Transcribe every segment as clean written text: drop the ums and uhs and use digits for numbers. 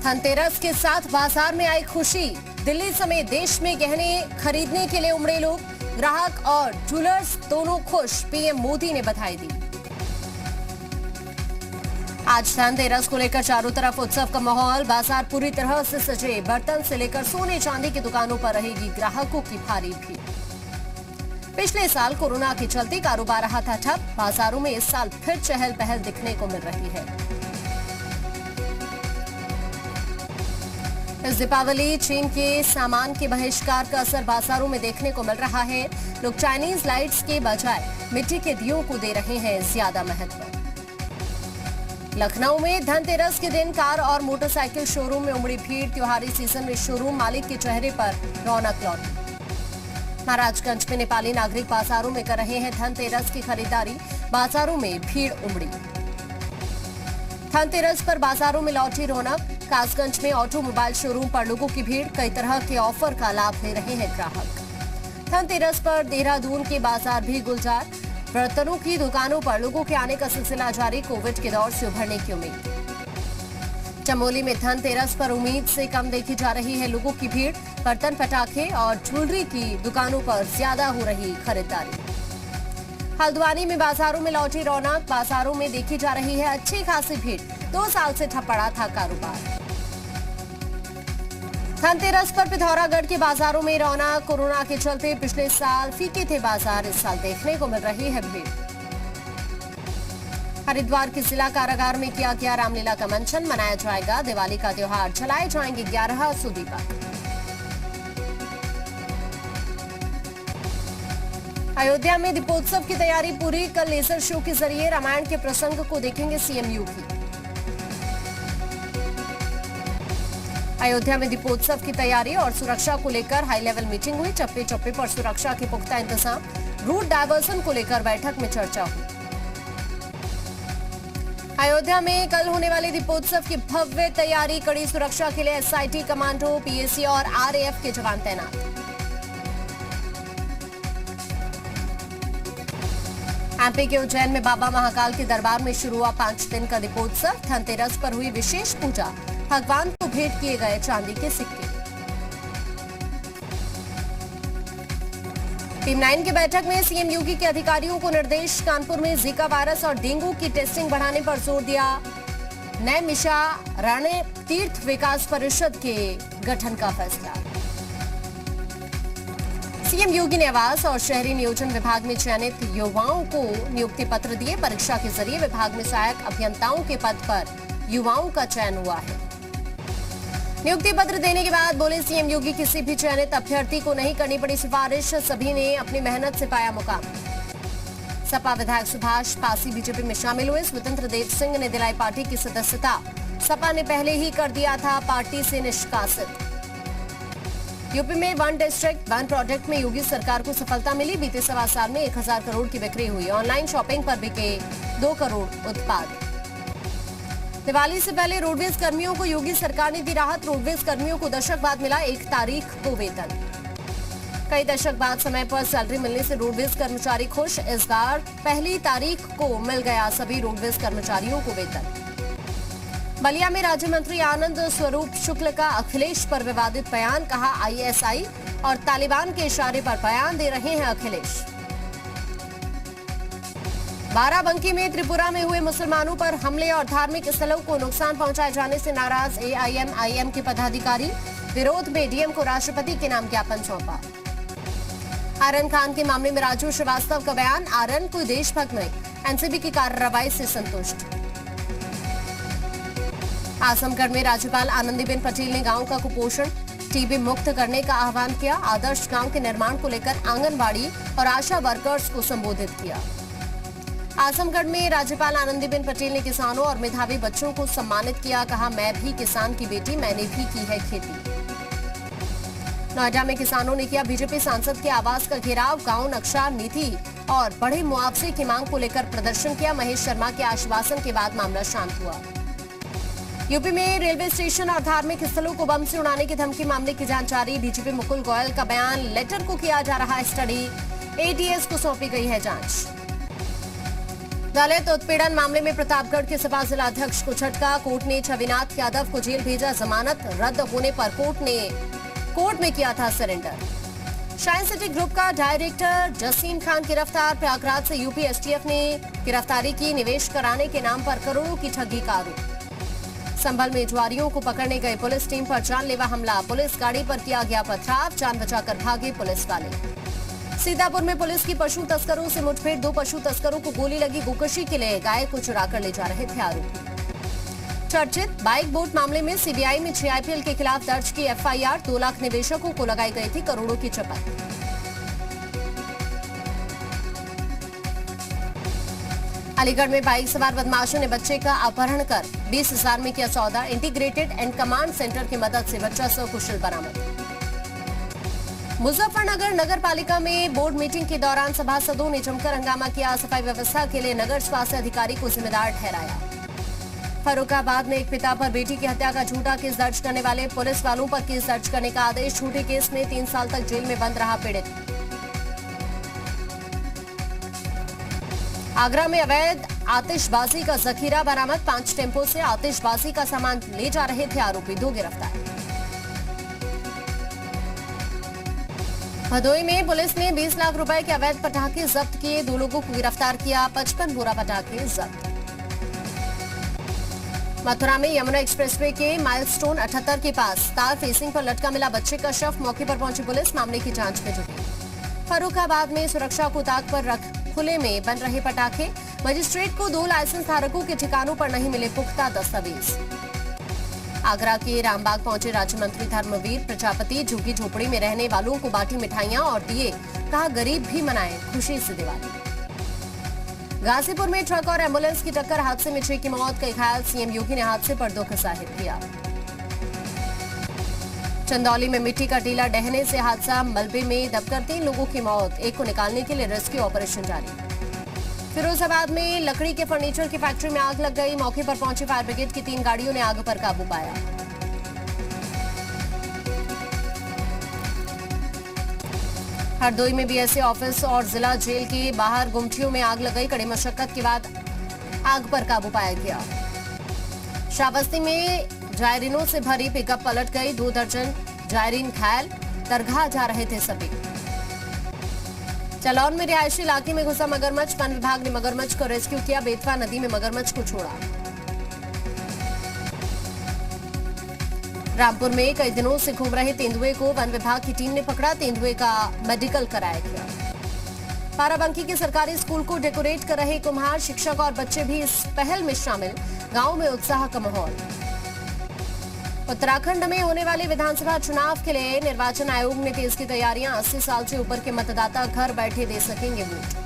धनतेरस के साथ बाजार में आई खुशी। दिल्ली समेत देश में गहने खरीदने के लिए उमड़े लोग। ग्राहक और ज्वेलर्स दोनों खुश। पीएम मोदी ने बधाई दी। आज धनतेरस को लेकर चारों तरफ उत्सव का माहौल। बाजार पूरी तरह से सजे। बर्तन से लेकर सोने चांदी की दुकानों पर रहेगी ग्राहकों की भारी भीड़। पिछले साल कोरोना के चलते कारोबार रहा था ठप। बाजारों में इस साल फिर चहल पहल दिखने को मिल रही है। इस दीपावली चीन के सामान के बहिष्कार का असर बाजारों में देखने को मिल रहा है। लोग चाइनीज लाइट्स के बजाय मिट्टी के दियों को दे रहे हैं ज्यादा महत्व। लखनऊ में धनतेरस के दिन कार और मोटरसाइकिल शोरूम में उमड़ी भीड़। त्योहारी सीजन में शोरूम मालिक के चेहरे पर रौनक लौटी। महाराजगंज में नेपाली नागरिक बाजारों में कर रहे हैं धनतेरस की खरीदारी। बाजारों में भीड़ उमड़ी। धनतेरस पर बाजारों में लौटी रौनक। कासगंज में ऑटोमोबाइल शोरूम पर लोगों की भीड़। कई तरह के ऑफर का लाभ ले रहे हैं ग्राहक। धनतेरस पर देहरादून के बाजार भी गुलजार। बर्तनों की दुकानों पर लोगों के आने का सिलसिला जारी। कोविड के दौर से उभरने की उम्मीद। चमोली में धनतेरस पर उम्मीद से कम देखी जा रही है लोगों की भीड़। बर्तन, पटाखे और ज्वेलरी की दुकानों पर ज्यादा हो रही खरीदारी। हल्द्वानी में बाजारों में लौटी रौनक। बाजारों में देखी जा रही है अच्छी खासी भीड़। 2 साल से ठप पड़ा था कारोबार। धनतेरस पर पिथौरागढ़ के बाजारों में रौनक। कोरोना के चलते पिछले साल फीके थे बाजार। इस साल देखने को मिल रही है भीड़। हरिद्वार के जिला कारागार में किया गया रामलीला का मंचन। मनाया जाएगा दिवाली का त्योहार। जलाए जाएंगे 1100 दीपक। अयोध्या में दीपोत्सव की तैयारी पूरी। कल लेजर शो के जरिए रामायण के प्रसंग को देखेंगे सीएम योगी। अयोध्या में दीपोत्सव की तैयारी और सुरक्षा को लेकर हाई लेवल मीटिंग हुई। चप्पे चप्पे पर सुरक्षा के पुख्ता इंतजाम। रूट डायवर्सन को लेकर बैठक में चर्चा हुई। अयोध्या में कल होने वाले दीपोत्सव की भव्य तैयारी। कड़ी सुरक्षा के लिए एसआईटी, कमांडो, पीएसी और आरएएफ के जवान तैनात। एमपी के उज्जैन में बाबा महाकाल के दरबार में शुरू हुआ 5 दिन का दीपोत्सव। धनतेरस पर हुई विशेष पूजा। भगवान को भेंट किए गए चांदी के सिक्के। टीम 9 की बैठक में सीएम योगी के अधिकारियों को निर्देश। कानपुर में जीका वायरस और डेंगू की टेस्टिंग बढ़ाने पर जोर दिया। नैमिषा राणे तीर्थ विकास परिषद के गठन का फैसला। सीएम योगी ने आवास और शहरी नियोजन विभाग में चयनित युवाओं को नियुक्ति पत्र दिए। परीक्षा के जरिए विभाग में सहायक अभियंताओं के पद पर युवाओं का चयन हुआ है। नियुक्ति पत्र देने के बाद बोले सीएम योगी, किसी भी चयनित अभ्यर्थी को नहीं करनी पड़ी सिफारिश। सभी ने अपनी मेहनत से पाया मुकाम। सपा विधायक सुभाष पासी बीजेपी में शामिल हुए। स्वतंत्र देव सिंह ने दिलाई पार्टी की सदस्यता। सपा ने पहले ही कर दिया था पार्टी से निष्कासित। यूपी में 1 डिस्ट्रिक्ट 1 प्रोजेक्ट में योगी सरकार को सफलता मिली। बीते 1.25 साल में 1000 करोड़ की बिक्री हुई। ऑनलाइन शॉपिंग पर बिके 2 करोड़ उत्पाद। दिवाली से पहले रोडवेज कर्मियों को योगी सरकार ने दी राहत। रोडवेज कर्मियों को दशक बाद मिला 1 तारीख को वेतन। कई दशक बाद समय पर सैलरी मिलने से रोडवेज कर्मचारी खुश। इस बार 1 तारीख को मिल गया सभी रोडवेज कर्मचारियों को वेतन। बलिया में राज्य मंत्री आनंद स्वरूप शुक्ल का अखिलेश पर विवादित बयान। कहा आईएसआई और तालिबान के इशारे पर बयान दे रहे हैं अखिलेश। बाराबंकी में त्रिपुरा में हुए मुसलमानों पर हमले और धार्मिक स्थलों को नुकसान पहुंचाए जाने से नाराज एआईएमआईएम के पदाधिकारी। विरोध में डीएम को राष्ट्रपति के नाम ज्ञापन सौंपा। आरएन खान के मामले में राजू श्रीवास्तव का बयान। आरएन कोई देशभक्त नहीं, एनसीबी की कार्रवाई से संतुष्ट। आजमगढ़ में राज्यपाल आनंदीबेन पटेल ने गांव का कुपोषण टीबी मुक्त करने का आह्वान किया। आदर्श गांव के निर्माण को लेकर आंगनबाड़ी और आशा वर्कर्स को संबोधित किया। आजमगढ़ में राज्यपाल आनंदीबेन पटेल ने किसानों और मेधावी बच्चों को सम्मानित किया। कहा मैं भी किसान की बेटी, मैंने भी की है खेती। नोएडा में किसानों ने किया बीजेपी सांसद के आवास का घेराव। गांव नक्शा नीति और बड़े मुआवजे की मांग को लेकर प्रदर्शन किया। महेश शर्मा के आश्वासन के बाद मामला शांत हुआ। यूपी में रेलवे स्टेशन और धार्मिक स्थलों को बम से उड़ाने की धमकी मामले की जांच जारी। डीजीपी मुकुल गोयल का बयान। लेटर को किया जा रहा है स्टडी। एटीएस को सौंपी गई है जांच। दलित उत्पीड़न मामले में प्रतापगढ़ के सपा जिला अध्यक्ष को झटका। कोर्ट ने छविनाथ यादव को जेल भेजा। जमानत रद्द होने पर कोर्ट में किया था सरेंडर। शाइन सिटी ग्रुप का डायरेक्टर जसीम खान गिरफ्तार। प्रयागराज से यूपी एसटीएफ ने गिरफ्तारी की। निवेश कराने के नाम पर करोड़ों की ठगी का आरोप। संभल में जुआरियों को पकड़ने गई पुलिस टीम पर जानलेवा हमला। पुलिस गाड़ी पर किया गया पथराव। जान बचाकर भागे पुलिस वाले। सीतापुर में पुलिस की पशु तस्करों से मुठभेड़। 2 पशु तस्करों को गोली लगी। गोकशी के लिए गाय को चुराकर ले जा रहे थे आरोपी। चर्चित बाइक बोट मामले में सीबीआई में 6 आईपीएल के खिलाफ दर्ज की एफआईआर। 2 लाख निवेशकों को लगाई गई थी करोड़ों की चपत। अलीगढ़ में बाइक सवार बदमाशों ने बच्चे का अपहरण कर 20,000 में किया सौदा। इंटीग्रेटेड एंड कमांड सेंटर की मदद से बच्चा सकुशल बरामद। मुजफ्फरनगर नगर पालिका में बोर्ड मीटिंग के दौरान सभासदों ने जमकर हंगामा किया। सफाई व्यवस्था के लिए नगर स्वास्थ्य अधिकारी को जिम्मेदार ठहराया। फर्रुखाबाद में एक पिता पर बेटी की हत्या का झूठा केस दर्ज करने वाले पुलिस वालों पर केस दर्ज करने का आदेश। झूठे केस में 3 साल तक जेल में बंद रहा पीड़ित। आगरा में अवैध आतिशबाजी का जखीरा बरामद। 5 टेम्पो से आतिशबाजी का सामान ले जा रहे थे आरोपी। 2 गिरफ्तार। भदोई में पुलिस ने 20 लाख रुपए के अवैध पटाखे जब्त किए। 2 लोगों को गिरफ्तार किया। 55 बोरा पटाखे जब्त। मथुरा में यमुना एक्सप्रेसवे के माइलस्टोन 78 के पास तार फेसिंग पर लटका मिला बच्चे का शव। मौके पर पहुंची पुलिस मामले की जांच में जुटी। फर्रुखाबाद में सुरक्षा को ताक पर रख खुले में बन रहे पटाखे। मजिस्ट्रेट को 2 लाइसेंस धारकों के ठिकानों पर नहीं मिले पुख्ता दस्तावेज। आगरा के रामबाग पहुंचे राज्य मंत्री धर्मवीर प्रजापति। झुग्गी झोपड़ी में रहने वालों को बांटी मिठाइयां और दिए। कहा गरीब भी मनाएं खुशी से दिवाली। गाजीपुर में ट्रक और एम्बुलेंस की टक्कर। हादसे में 6 की मौत। कई घायल। सीएम योगी ने हादसे पर दुख जाहिर किया। चंदौली में मिट्टी का टीला ढहने से हादसा। मलबे में दबकर 3 लोगों की मौत। एक को निकालने के लिए रेस्क्यू ऑपरेशन जारी। फिरोजाबाद में लकड़ी के फर्नीचर की फैक्ट्री में आग लग गई। मौके पर पहुंची फायर ब्रिगेड की 3 गाड़ियों ने आग पर काबू पाया। हरदोई में बीएसए ऑफिस और जिला जेल के बाहर गुमटियों में आग लग गई। कड़ी मशक्कत के बाद आग पर काबू पाया गया। श्रावस्ती में जायरीनों से भरी पिकअप पलट गई। 2 दर्जन जायरीन घायल। दरगाह जा रहे थे सभी। जालौन में रिहायशी इलाके में घुसा मगरमच्छ। वन विभाग ने मगरमच्छ को रेस्क्यू किया। बेतवा नदी में मगरमच्छ को छोड़ा। रामपुर में कई दिनों से घूम रहे तेंदुए को वन विभाग की टीम ने पकड़ा। तेंदुए का मेडिकल कराया गया। बाराबंकी के सरकारी स्कूल को डेकोरेट कर रहे कुम्हार। शिक्षक और बच्चे भी इस पहल में शामिल। गांव में उत्साह का माहौल। उत्तराखंड में होने वाले विधानसभा चुनाव के लिए निर्वाचन आयोग ने तेज की तैयारियां। 80 साल से ऊपर के मतदाता घर बैठे दे सकेंगे वोट।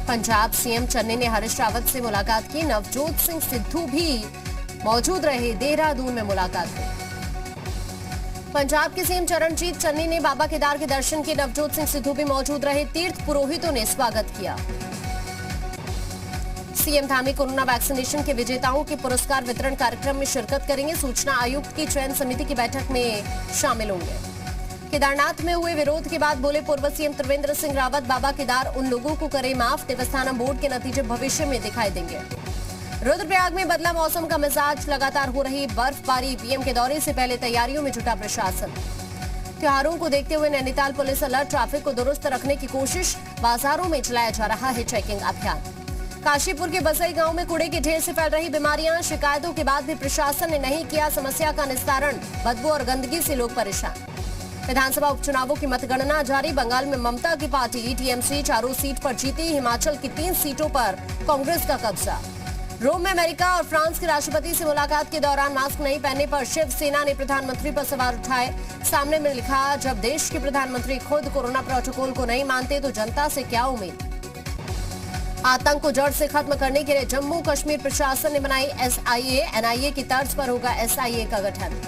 पंजाब सीएम चन्नी ने हरीश रावत से मुलाकात की। नवजोत सिंह सिद्धू भी मौजूद रहे। देहरादून में मुलाकात हुई। पंजाब के सीएम चरणजीत चन्नी ने बाबा केदार के दर्शन किए। नवजोत सिंह सिद्धू भी मौजूद रहे। तीर्थ पुरोहितों ने स्वागत किया। सीएम धामी कोरोना वैक्सीनेशन के विजेताओं के पुरस्कार वितरण कार्यक्रम में शिरकत करेंगे। सूचना आयुक्त की चयन समिति की बैठक में शामिल होंगे। केदारनाथ में हुए विरोध के बाद बोले पूर्व सीएम त्रिवेंद्र सिंह रावत, बाबा केदार उन लोगों को करे माफ। देवस्थानम बोर्ड के नतीजे भविष्य में दिखाई देंगे। रुद्रप्रयाग में बदला मौसम का मिजाज। लगातार हो रही बर्फबारी। पीएम के दौरे से पहले तैयारियों में जुटा प्रशासन। त्योहारों को देखते हुए नैनीताल पुलिस अलर्ट। ट्रैफिक को दुरुस्त रखने की कोशिश। बाजारों में चलाया जा रहा है चेकिंग अभियान। काशीपुर के बसई गांव में कूड़े के ढेर से फैल रही बीमारियां। शिकायतों के बाद भी प्रशासन ने नहीं किया समस्या का निस्तारण। बदबू और गंदगी से लोग परेशान। विधानसभा उपचुनावों की मतगणना जारी। बंगाल में ममता की पार्टी टीएमसी चारों सीट पर जीती। हिमाचल की 3 सीटों पर कांग्रेस का कब्जा। रोम में अमेरिका और फ्रांस के राष्ट्रपति से मुलाकात के दौरान मास्क नहीं पहनने पर शिवसेना ने प्रधानमंत्री पर सवाल उठाए। सामने में लिखा, जब देश के प्रधानमंत्री खुद कोरोना प्रोटोकॉल को नहीं मानते तो जनता से क्या उम्मीद। आतंक को जड़ से खत्म करने के लिए जम्मू कश्मीर प्रशासन ने बनाई एसआईए। एनआईए की तर्ज पर होगा एसआईए का गठन।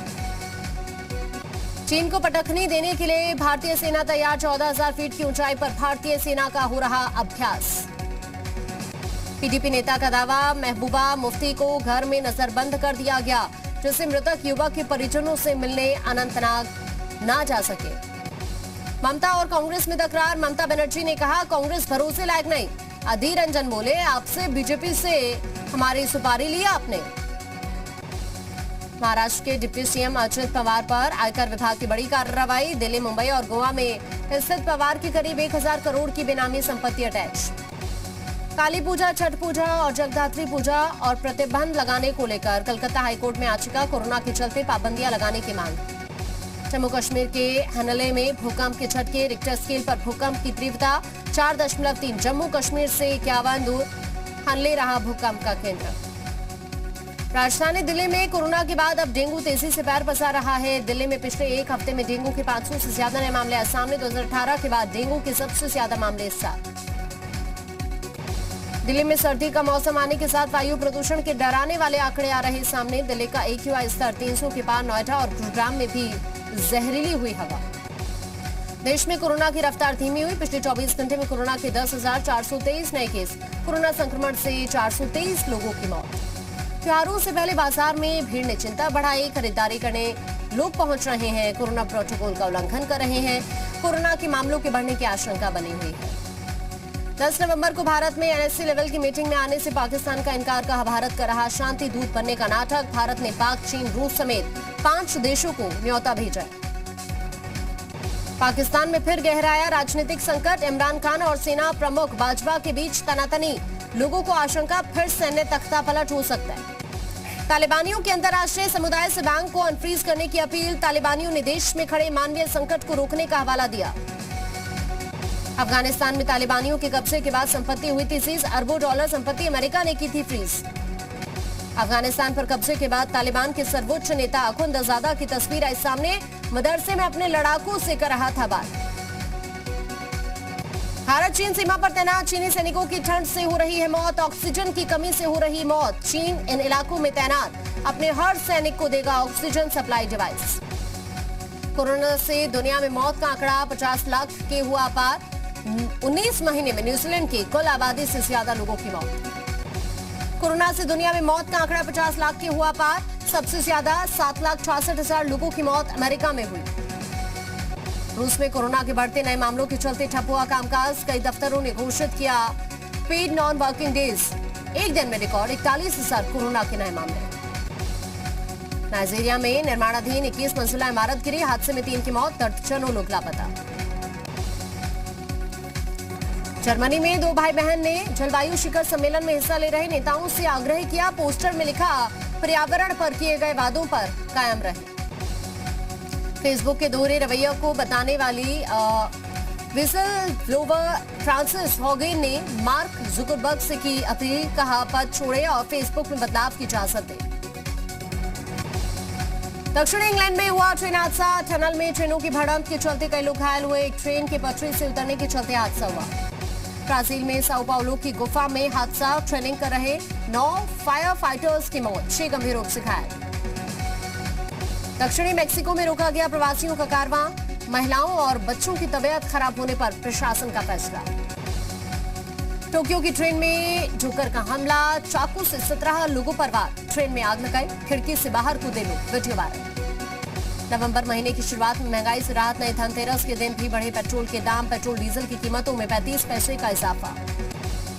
चीन को पटखनी देने के लिए भारतीय सेना तैयार। 14,000 फीट की ऊंचाई पर भारतीय सेना का हो रहा अभ्यास। पीडीपी नेता का दावा, महबूबा मुफ्ती को घर में नजरबंद कर दिया गया, जिससे मृतक युवक के परिजनों से मिलने अनंतनाग ना जा सके। ममता और कांग्रेस में तकरार। ममता बनर्जी ने कहा कांग्रेस भरोसे लायक नहीं। अधीर रंजन बोले आपसे बीजेपी से हमारी सुपारी लिया आपने। महाराष्ट्र के डिप्टी सीएम अजित पवार पर आयकर विभाग की बड़ी कार्रवाई। दिल्ली, मुंबई और गोवा में स्थित पवार की करीब 1000 करोड़ की बेनामी संपत्ति अटैच। काली पूजा, छठ पूजा और जगद्धात्री पूजा और प्रतिबंध लगाने को लेकर कलकत्ता हाईकोर्ट में याचिका। कोरोना के चलते पाबंदियां लगाने की मांग। जम्मू कश्मीर के हनले में भूकंप के झटके। रिक्टर स्केल पर भूकंप की तीव्रता 4.3। जम्मू कश्मीर से 51 दूर हनले रहा भूकंप का केंद्र। राजधानी दिल्ली में कोरोना के बाद अब डेंगू तेजी से पैर पसार रहा है। दिल्ली में पिछले एक हफ्ते में डेंगू के 500 से ज्यादा नए मामले आए सामने। 2018 के बाद डेंगू के सबसे ज्यादा मामले इस साल। दिल्ली में सर्दी का मौसम आने के साथ वायु प्रदूषण के डराने वाले आंकड़े आ रहे सामने। दिल्ली का AQI स्तर 300 के पार। नोएडा और गुरुग्राम में भी जहरीली हुई हवा। देश में कोरोना की रफ्तार धीमी हुई। पिछले 24 घंटे में कोरोना के 10,423 नए केस। कोरोना संक्रमण से 423 लोगों की मौत। त्योहारों से पहले बाजार में भीड़ ने चिंता बढ़ाई। खरीदारी करने लोग पहुंच रहे हैं। कोरोना प्रोटोकॉल का उल्लंघन कर रहे हैं। कोरोना के मामलों के बढ़ने की आशंका बनी हुई है। 10 नवंबर को भारत में NSC लेवल की मीटिंग में आने से पाकिस्तान का इनकार। कहा भारत कर रहा शांति दूत बनने का नाटक। भारत ने पाक, चीन, रूस समेत 5 देशों को न्योता भेजा। पाकिस्तान में फिर गहराया राजनीतिक संकट। इमरान खान और सेना प्रमुख बाजवा के बीच तनातनी। लोगों को आशंका फिर सैन्य तख्ता पलट हो सकता है। तालिबानियों के अंतर्राष्ट्रीय समुदाय से बैंक को अनफ्रीज करने की अपील। तालिबानियों ने देश में खड़े मानवीय संकट को रोकने का हवाला दिया। अफगानिस्तान में तालिबानियों के कब्जे के बाद संपत्ति हुई थी सीज। अरबों डॉलर संपत्ति अमेरिका ने की थी फ्रीज। अफगानिस्तान पर कब्जे के बाद तालिबान के सर्वोच्च नेता अखुंदजादा की तस्वीर आई सामने। मदरसे में अपने लड़ाकों से कर रहा था बात। भारत चीन सीमा पर तैनात चीनी सैनिकों की ठंड से हो रही है मौत। ऑक्सीजन की कमी से हो रही मौत। चीन इन इलाकों में तैनात अपने हर सैनिक को देगा ऑक्सीजन सप्लाई डिवाइस। कोरोना से दुनिया में मौत का आंकड़ा 50 लाख के हुआ पार। 19 महीने में न्यूजीलैंड की कुल आबादी से ज्यादा लोगों की मौत। कोरोना से दुनिया में मौत का आंकड़ा 50 लाख के हुआ पार। सबसे ज्यादा 7,66,000 लोगों की मौत अमेरिका में हुई। रूस में कोरोना के बढ़ते नए मामलों के चलते ठप हुआ कामकाज। कई दफ्तरों ने घोषित किया पेड नॉन वर्किंग डेज। एक दिन में रिकॉर्ड 41,000 कोरोना के नए मामले। नाइजीरिया में निर्माणाधीन 21 मंजिला इमारत गिरी। हादसे में 3 की मौत, दर्जनों लोग लापता। जर्मनी में 2 भाई बहन ने जलवायु शिखर सम्मेलन में हिस्सा ले रहे नेताओं से आग्रह किया। पोस्टर में लिखा पर्यावरण पर किए गए वादों पर कायम रहे। फेसबुक के दोहरे रवैये को बताने वाली विसल ब्लोवर फ्रांसिस हॉगेन ने मार्क जुकरबर्ग से की अपील। कहा पद छोड़े और फेसबुक में बदलाव की इजाजत दे। दक्षिणी इंग्लैंड में हुआ ट्रेन हादसा। टनल में ट्रेनों की भड़क के चलते कई लोग घायल हुए। एक ट्रेन के पटरी से उतरने के चलते हादसा हुआ। ब्राजील में साओ पाउलो की गुफा में हादसा। ट्रेनिंग कर रहे 9 फायर फाइटर्स की मौत, 6 गंभीर रूप से घायल। दक्षिणी मेक्सिको में रोका गया प्रवासियों का कारवां। महिलाओं और बच्चों की तबीयत खराब होने पर प्रशासन का फैसला। टोक्यो की ट्रेन में जोकर का हमला। चाकू से 17 लोगों पर वार। ट्रेन में आग लगाई। खिड़की से बाहर कूदे लोग। Video viral. नवंबर महीने की शुरुआत में महंगाई से राहत नहीं। धनतेरस के दिन भी बढ़े पेट्रोल के दाम। पेट्रोल डीजल की कीमतों में 35 पैसे का इजाफा।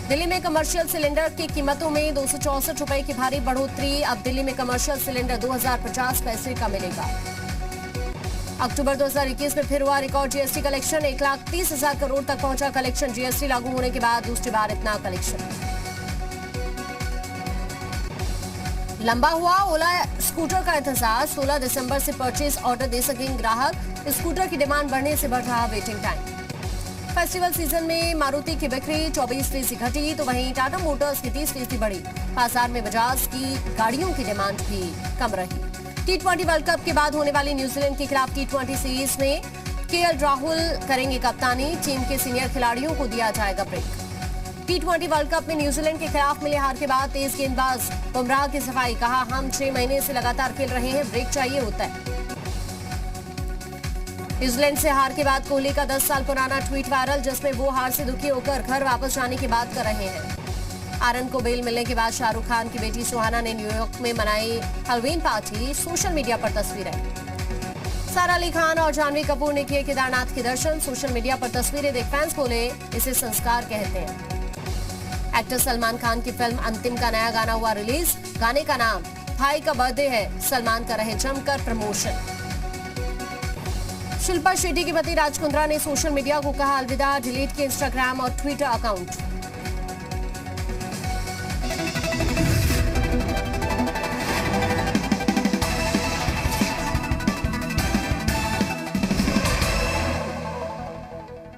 दिल्ली में कमर्शियल सिलेंडर की कीमतों में 264 रुपए की भारी बढ़ोतरी। अब दिल्ली में कमर्शियल सिलेंडर 2050 पैसे का मिलेगा। अक्टूबर 2021 में फिर हुआ रिकॉर्ड जीएसटी कलेक्शन। 1,30,000 करोड़ तक पहुंचा कलेक्शन। जीएसटी लागू होने के बाद दूसरी बार इतना कलेक्शन। लंबा हुआ ओला स्कूटर का इंतजार। 16 दिसंबर से परचेज ऑर्डर दे सकेंगे ग्राहक। स्कूटर की डिमांड बढ़ने से बढ़ रहा वेटिंग टाइम। फेस्टिवल सीजन में मारुति की बिक्री 24% घटी तो वहीं टाटा मोटर्स की 30% बढ़ी। बाजार में बजाज की गाड़ियों की डिमांड भी कम रही। T20 वर्ल्ड कप के बाद होने वाली न्यूजीलैंड के खिलाफ T20 सीरीज में केएल राहुल करेंगे कप्तानी। टीम के सीनियर खिलाड़ियों को दिया जाएगा ब्रेक। T20 वर्ल्ड कप में न्यूजीलैंड के खिलाफ मिले हार के बाद तेज गेंदबाज बुमराह की सफाई। कहा हम 6 महीने से लगातार खेल रहे हैं, ब्रेक चाहिए होता है। न्यूजीलैंड से हार के बाद कोहली का 10 साल पुराना ट्वीट वायरल, जिसमें वो हार से दुखी होकर घर वापस जाने की बात कर रहे हैं। आरन को बेल मिलने के बाद शाहरुख खान की बेटी सुहाना ने न्यूयॉर्क में मनाई हैलोवीन पार्टी। सोशल मीडिया पर तस्वीरें। सारा अली खान और जानवी कपूर ने किए केदारनाथ के दर्शन। सोशल मीडिया पर तस्वीरें देख फैंस बोले, इसे संस्कार कहते हैं। एक्टर सलमान खान की फिल्म अंतिम का नया गाना हुआ रिलीज। गाने का नाम भाई का बर्थडे है। सलमान का रहे जमकर प्रमोशन। शिल्पा शेट्टी के पति राज कुंद्रा ने सोशल मीडिया को कहा अलविदा। डिलीट किए इंस्टाग्राम और ट्विटर अकाउंट।